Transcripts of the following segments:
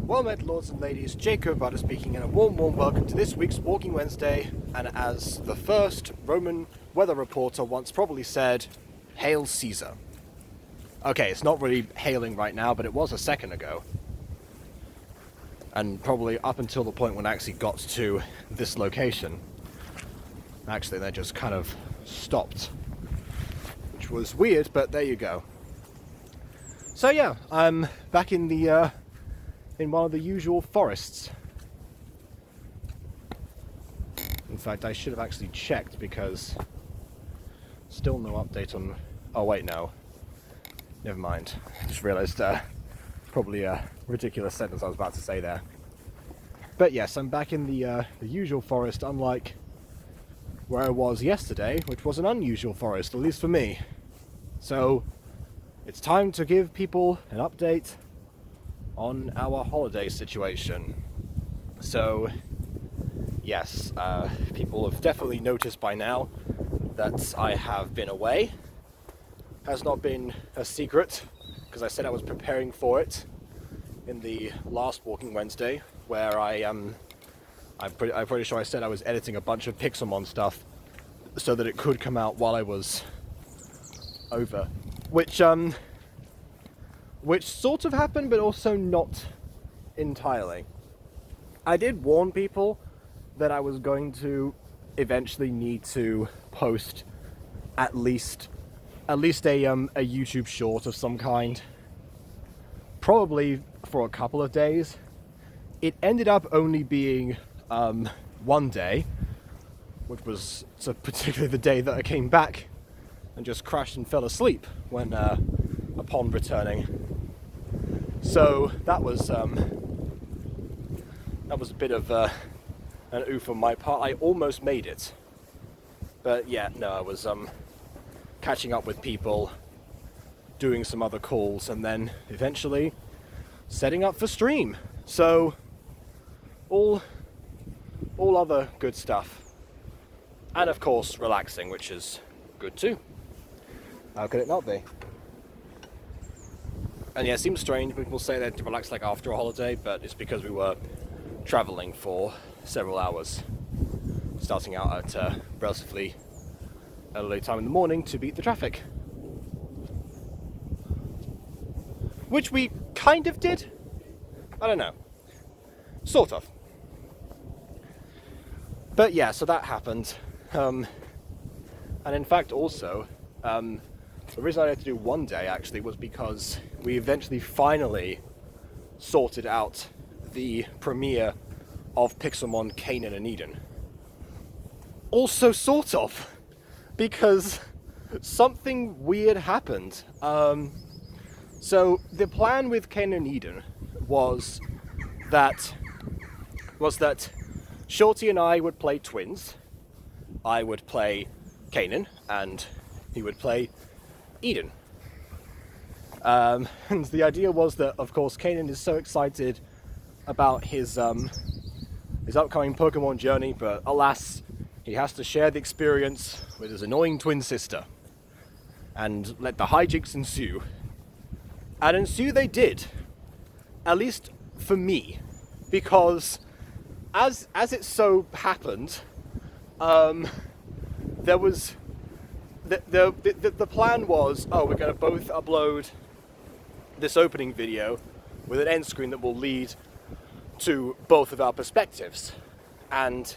Well met, lords and ladies, Jacob Butter speaking, and a warm welcome to this week's Walking Wednesday. And as the first Roman weather reporter once probably said, Hail Caesar. Okay, it's not really hailing right now, but it was a second ago. And probably up until the point when I actually got to this location. Actually, they just kind of stopped. Which was weird, but there you go. So yeah, I'm back in the in one of the usual forests. In fact, I should have actually checked because still no update on... Oh wait, no. Never mind. I just realised probably a ridiculous sentence I was about to say there. But yes, I'm back in the usual forest, unlike where I was yesterday, which was an unusual forest, at least for me. So it's time to give people an update on our holiday situation. So yes, people have definitely noticed by now that I have been away. Has not been a secret, because I said I was preparing for it in the last Walking Wednesday, where I'm pretty sure I said I was editing a bunch of Pixelmon stuff so that it could come out while I was over, which sort of happened, but also not entirely. I did warn people that I was going to eventually need to post at least a YouTube short of some kind, probably for a couple of days. It ended up only being one day, which was particularly the day that I came back and just crashed and fell asleep when upon returning. So that was a bit of an oof on my part. I almost made it, but yeah, no, I was catching up with people, doing some other calls, and then eventually setting up for stream. So all other good stuff, and of course relaxing, which is good too. How could it not be? And yeah, it seems strange. People say that to relax like after a holiday, but it's because we were travelling for several hours, starting out at a relatively early time in the morning to beat the traffic. Which we kind of did. I don't know. Sort of. But yeah, so that happened. And in fact also, the reason I had to do one day actually was because we eventually finally sorted out the premiere of Pixelmon Canaan and Eden. Also sort of, because something weird happened. So the plan with Canaan and Eden was that Shorty and I would play twins. I would play Canaan and he would play Eden. And the idea was that, of course, Canaan is so excited about his upcoming Pokemon journey, but alas, he has to share the experience with his annoying twin sister. And let the hijinks ensue. And ensue they did. At least for me. Because as it so happened, there was the plan was, we're going to both upload this opening video with an end screen that will lead to both of our perspectives, and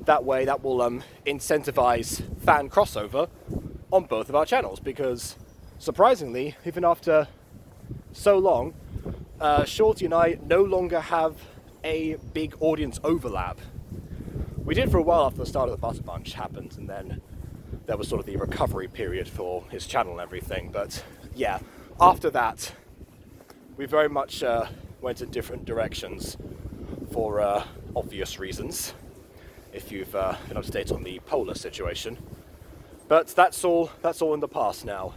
that way that will incentivize fan crossover on both of our channels, because surprisingly, even after so long, Shorty and I no longer have a big audience overlap. We did for a while after the start of the Butter Bunch happened, and then there was sort of the recovery period for his channel and everything, but yeah, after that, we very much went in different directions for obvious reasons, if you've been up to date on the polar situation. But that's all in the past now.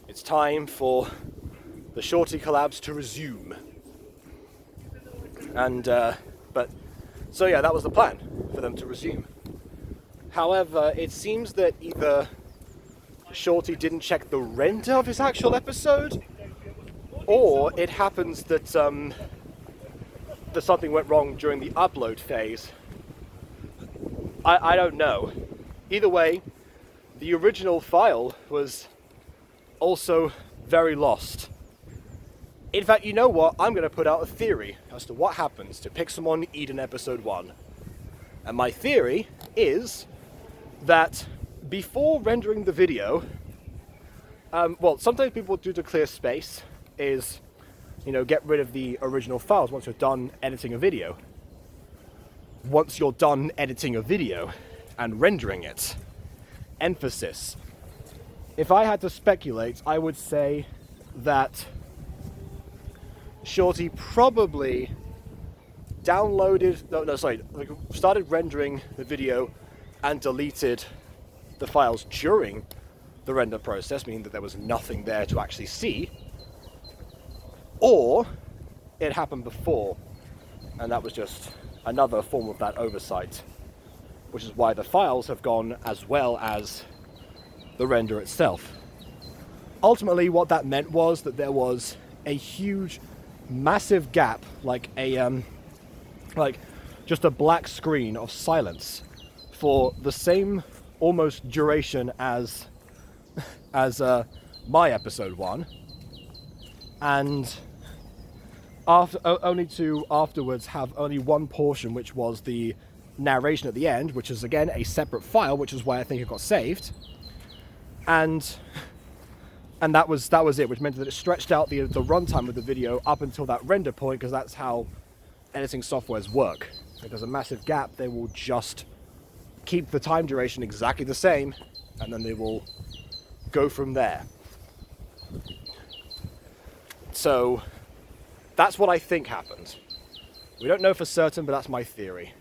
It's time for the Shorty collabs to resume. And, so yeah, that was the plan, for them to resume. However, it seems that either Shorty didn't check the render of his actual episode, or it happens that that something went wrong during the upload phase, I don't know. Either way, the original file was also very lost. In fact, you know what? I'm going to put out a theory as to what happens to Pixelmon Eden Episode 1. And my theory is that before rendering the video, well, sometimes people do to clear space is, you know, get rid of the original files once you're done editing a video. Once you're done editing a video and rendering it. Emphasis. If I had to speculate, I would say that Shorty probably started rendering the video and deleted the files during the render process, meaning that there was nothing there to actually see, or it happened before, and that was just another form of that oversight, which is why the files have gone as well as the render itself. Ultimately, what that meant was that there was a huge, massive gap, like just a black screen of silence for the same almost duration as my episode 1, and only to afterwards have only one portion, which was the narration at the end, which is again a separate file, which is why I think it got saved, and that was it, which meant that it stretched out the runtime of the video up until that render point, because that's how editing softwares work. If there's a massive gap, they will just keep the time duration exactly the same, and then they will go from there. So that's what I think happened. We don't know for certain, but that's my theory.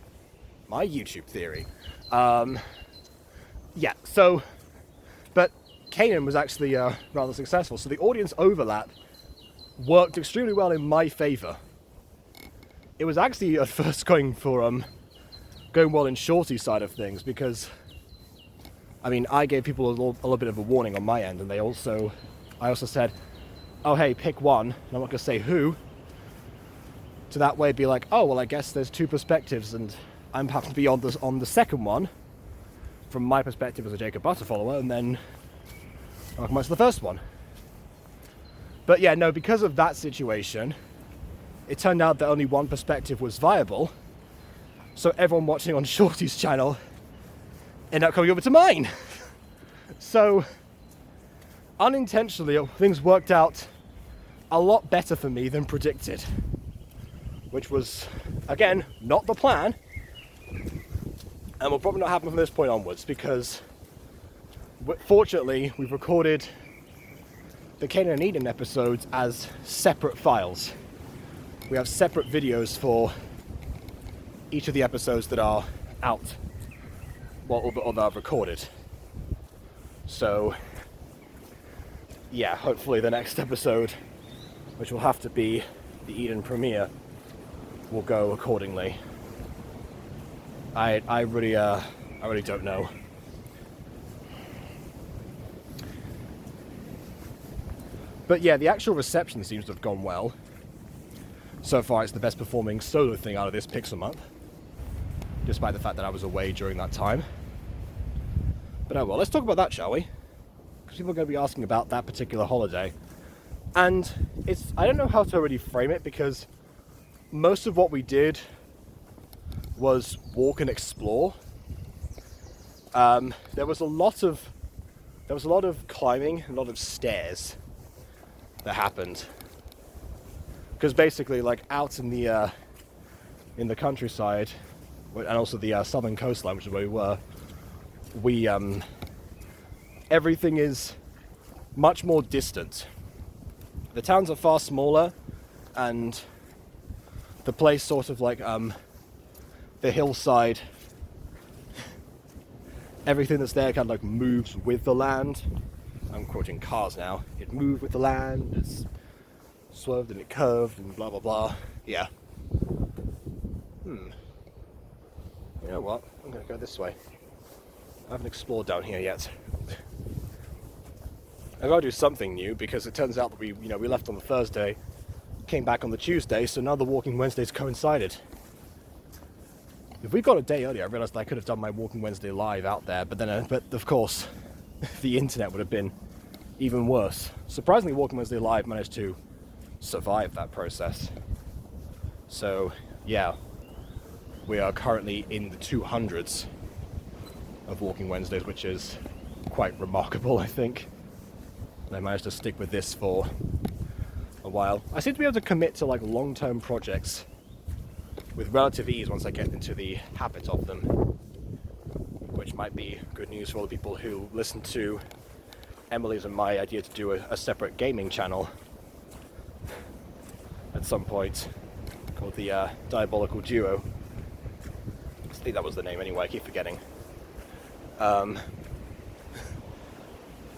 My YouTube theory. Yeah, so, but Kanan was actually rather successful, so the audience overlap worked extremely well in my favor. It was actually at first going well in Shorty's side of things, because I mean, I gave people a little bit of a warning on my end, and I also said, oh hey, pick one, and I'm not going to say who, to that way be like, oh well, I guess there's two perspectives, and I'm happen to be on the second one from my perspective as a Jacob Butter follower, and then I'll come on to the first one. But yeah, no, because of that situation, it turned out that only one perspective was viable, so everyone watching on Shorty's channel ended up coming over to mine. So unintentionally, things worked out a lot better for me than predicted, which was, again, not the plan, and will probably not happen from this point onwards, because fortunately we've recorded the Kanan and Eden episodes as separate files. We have separate videos for each of the episodes that are out, or that are recorded. So yeah, hopefully the next episode, which will have to be the Eden premiere, will go accordingly. I really don't know. But yeah, the actual reception seems to have gone well. So far, it's the best performing solo thing out of this Pixel Month, despite the fact that I was away during that time. But oh well, let's talk about that, shall we? Because people are going to be asking about that particular holiday. And I don't know how to really frame it, because most of what we did was walk and explore. There was a lot of climbing, a lot of stairs that happened. Because basically, like, out in the countryside, and also the southern coastline, which is where we were, everything is much more distant. The towns are far smaller, and the place sort of like the hillside, everything that's there kind of like moves with the land. I'm quoting Cars now. It moved with the land, it's swerved and it curved and blah blah blah. Yeah. You know what? I'm gonna go this way. I haven't explored down here yet. I've got to do something new, because it turns out that we left on the Thursday, came back on the Tuesday, so now the Walking Wednesdays coincided. If we got a day earlier, I realised I could have done my Walking Wednesday live out there, but of course, the internet would have been even worse. Surprisingly, Walking Wednesday live managed to survive that process. So, yeah, we are currently in the 200s of Walking Wednesdays, which is quite remarkable, I think. And I managed to stick with this for a while. I seem to be able to commit to like long-term projects with relative ease once I get into the habit of them, which might be good news for all the people who listen to Emily's and my idea to do a separate gaming channel at some point called the Diabolical Duo. I think that was the name anyway, I keep forgetting.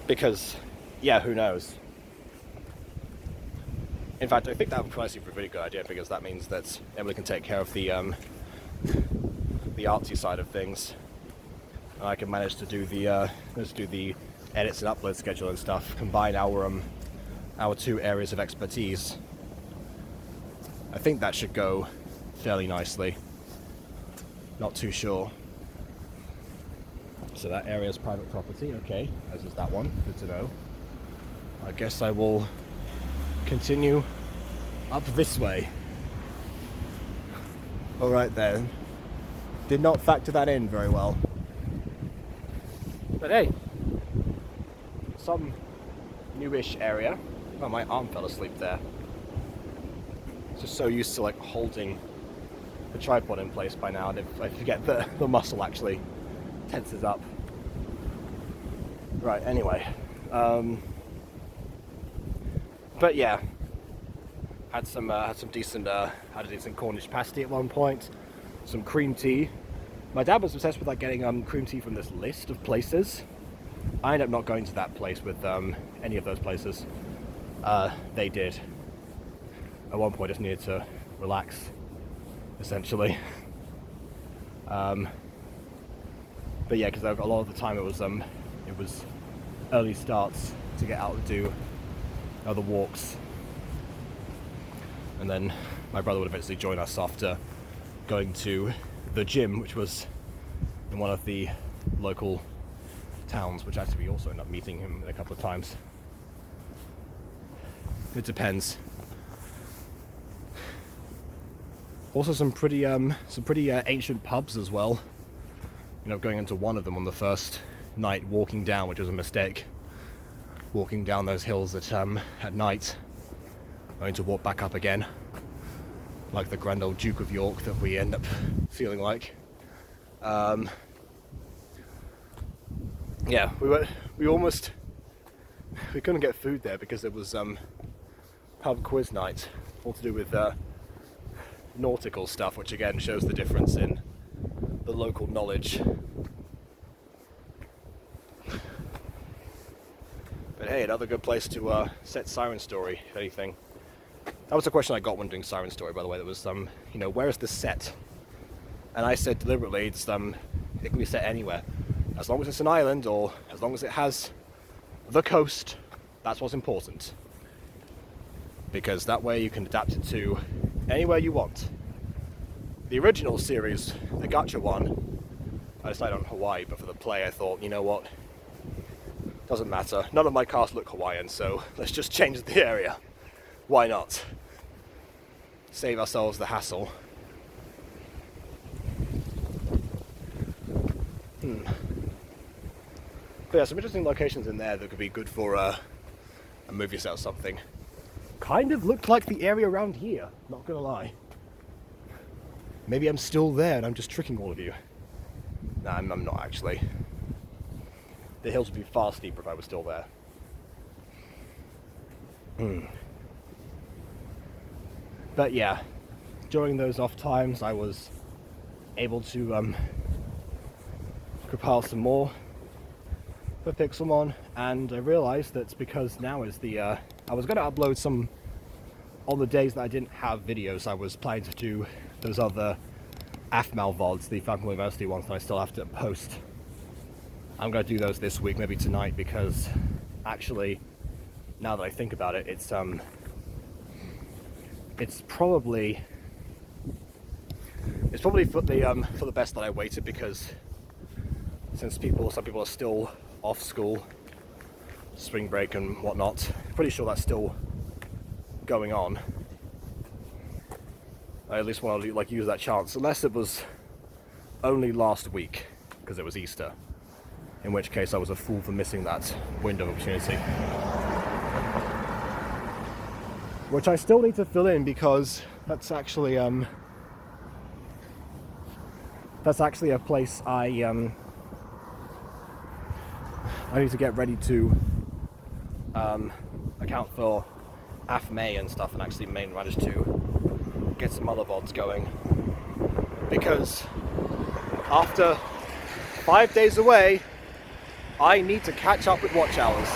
Because, yeah, who knows? In fact, I think that would probably be a really good idea, because that means that Emily can take care of the artsy side of things, and I can manage to do the edits and upload schedule and stuff. Combine our two areas of expertise. I think that should go fairly nicely. Not too sure. So that area is private property. Okay, as is that one. Good to know. I guess I will continue up this way. Alright then. Did not factor that in very well. But hey, some newish area. Oh, my arm fell asleep there. Just so used to like holding the tripod in place by now, and if I forget the muscle actually tenses up. Right, anyway. But yeah, had a decent Cornish pasty at one point, some cream tea. My dad was obsessed with like getting cream tea from this list of places. I ended up not going to that place with any of those places. They did. At one point, I just needed to relax, essentially. But yeah, because a lot of the time it was early starts to get out and do other walks, and then my brother would eventually join us after going to the gym, which was in one of the local towns, which actually we also ended up meeting him a couple of times. It depends. Also some pretty ancient pubs as well. You know, going into one of them on the first night walking down, which was a mistake. Walking down those hills at night, going to walk back up again, like the grand old Duke of York that we end up feeling like. Yeah, we couldn't get food there because it was pub quiz night, all to do with nautical stuff, which again shows the difference in the local knowledge. But hey, another good place to set Siren Story, if anything. That was a question I got when doing Siren Story, by the way. That was, you know, where is this set? And I said deliberately, it can be set anywhere. As long as it's an island, or as long as it has the coast, that's what's important. Because that way you can adapt it to anywhere you want. The original series, the Gacha one, I decided on Hawaii, but for the play I thought, you know what? Doesn't matter. None of my cast look Hawaiian, so let's just change the area. Why not? Save ourselves the hassle. But yeah, some interesting locations in there that could be good for a movie set or something. Kind of looked like the area around here, not gonna lie. Maybe I'm still there and I'm just tricking all of you. Nah, I'm not actually. The hills would be far steeper if I was still there. But yeah, during those off times I was able to compile some more for Pixelmon, and I realized that because now is the I was going to upload some on the days that I didn't have videos. I was planning to do those other AFMAL VODs, the Falcon University ones that I still have to post. I'm going to do those this week, maybe tonight, because actually, now that I think about it, it's it's probably for the best that I waited, because since some people are still off school, spring break and whatnot, pretty sure that's still going on. I at least want to like use that chance, unless it was only last week because it was Easter, in which case I was a fool for missing that window of opportunity. Which I still need to fill in, because that's actually a place I need to get ready to account for AFMA and stuff, and actually manage to get some other VODs going, because after 5 days away I need to catch up with watch hours.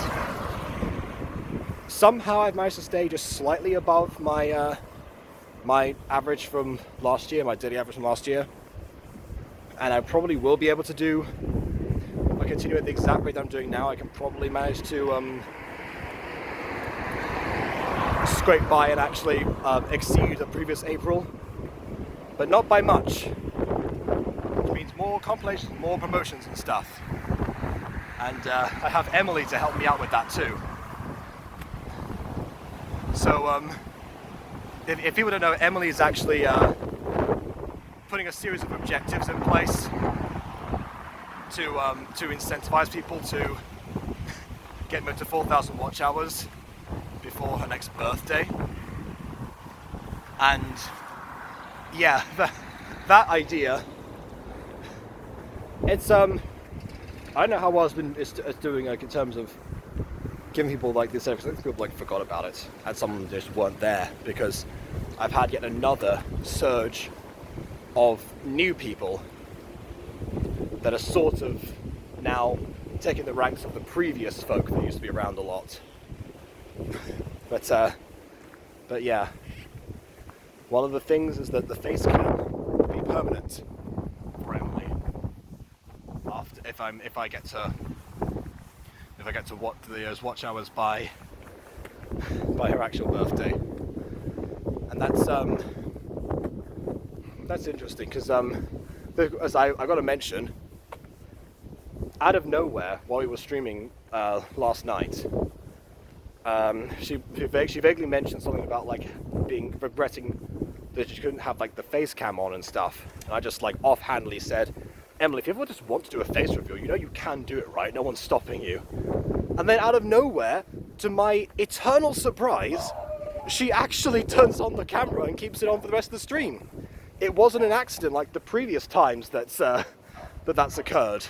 Somehow I've managed to stay just slightly above my my average from last year, my daily average from last year, and I probably will be able to do, if I continue at the exact rate that I'm doing now, I can probably manage to scrape by and actually exceed the previous April, but not by much, which means more compilations, more promotions and stuff, and I have Emily to help me out with that too. So if people don't know, Emily is actually putting a series of objectives in place to incentivize people to get them to 4,000 watch hours before her next birthday. And yeah, that idea, it's I don't know how well it's doing, like, in terms of giving people like this, because I think people like forgot about it, and some of them just weren't there, because I've had yet another surge of new people that are sort of now taking the ranks of the previous folk that used to be around a lot. But yeah, one of the things is that the face cam will be permanent for Emily after, if I get to watch those watch hours by her actual birthday. And that's interesting, because as I got to mention, out of nowhere while we were streaming last night, she vaguely mentioned something about like regretting that she couldn't have like the face cam on and stuff, and I just like offhandedly said, Emily, if you ever just want to do a face reveal, you know you can do it, right? No one's stopping you. And then out of nowhere, to my eternal surprise, she actually turns on the camera and keeps it on for the rest of the stream. It wasn't an accident like the previous times that's occurred.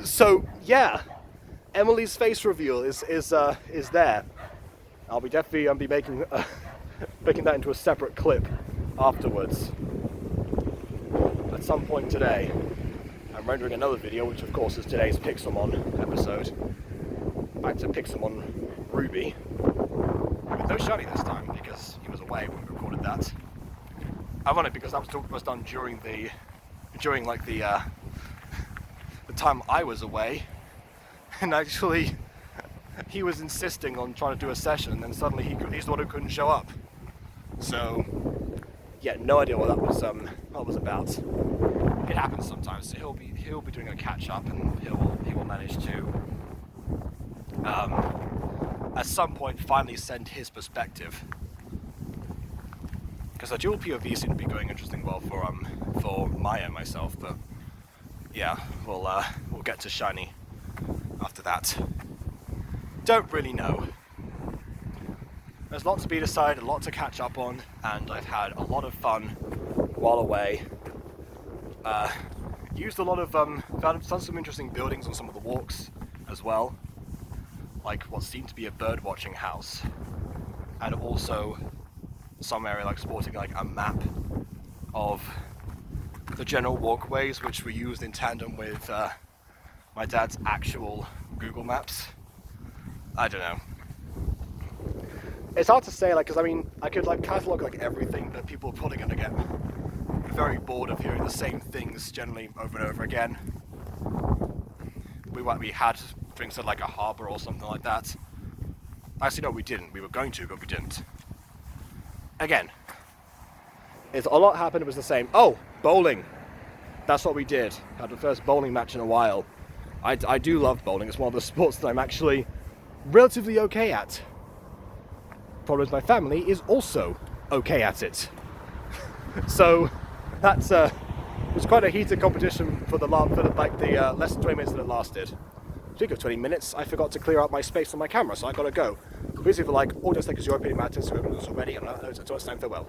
So yeah, Emily's face reveal is there. I'll be definitely making that into a separate clip afterwards. At some point today, I'm rendering another video, which of course is today's Pixelmon episode. Back to Pixelmon Ruby, with no Shiny this time, because he was away when we recorded that. Ironic, because that was done during the time I was away, and actually he was insisting on trying to do a session, and then suddenly he's the one who couldn't show up. So yeah, no idea what that was about. It happens sometimes. So he'll be doing a catch up, and he will manage to at some point finally send his perspective, because the dual POV seemed to be going interesting well for Maya and myself. But yeah, we'll get to Shiny after that. Don't really know. There's lots to be decided, a lot to catch up on, and I've had a lot of fun while away. Used a lot of done some interesting buildings on some of the walks as well, like what seemed to be a bird watching house, and also some area like sporting like a map of the general walkways, which were used in tandem with my dad's actual Google Maps. I don't know. It's hard to say, like, because I mean, I could like catalog like everything, but people are probably going to get very bored of hearing the same things generally over and over again. We had things at like a harbour or something like that. Actually, no, we didn't. We were going to, but we didn't. again, it's a lot happened. It was the same. Oh, bowling. That's what we did. Had the first bowling match in a while. I do love bowling. It's one of the sports that I'm actually relatively okay at. Problem is my family is also okay at it. So that's it was quite a heated competition for the less than 20 minutes that it lasted. Speaking of 20 minutes, I forgot to clear out my space on my camera, so I gotta go. Basically, for like, audience, like, your opinion matters, so everyone's already, and so it's time farewell.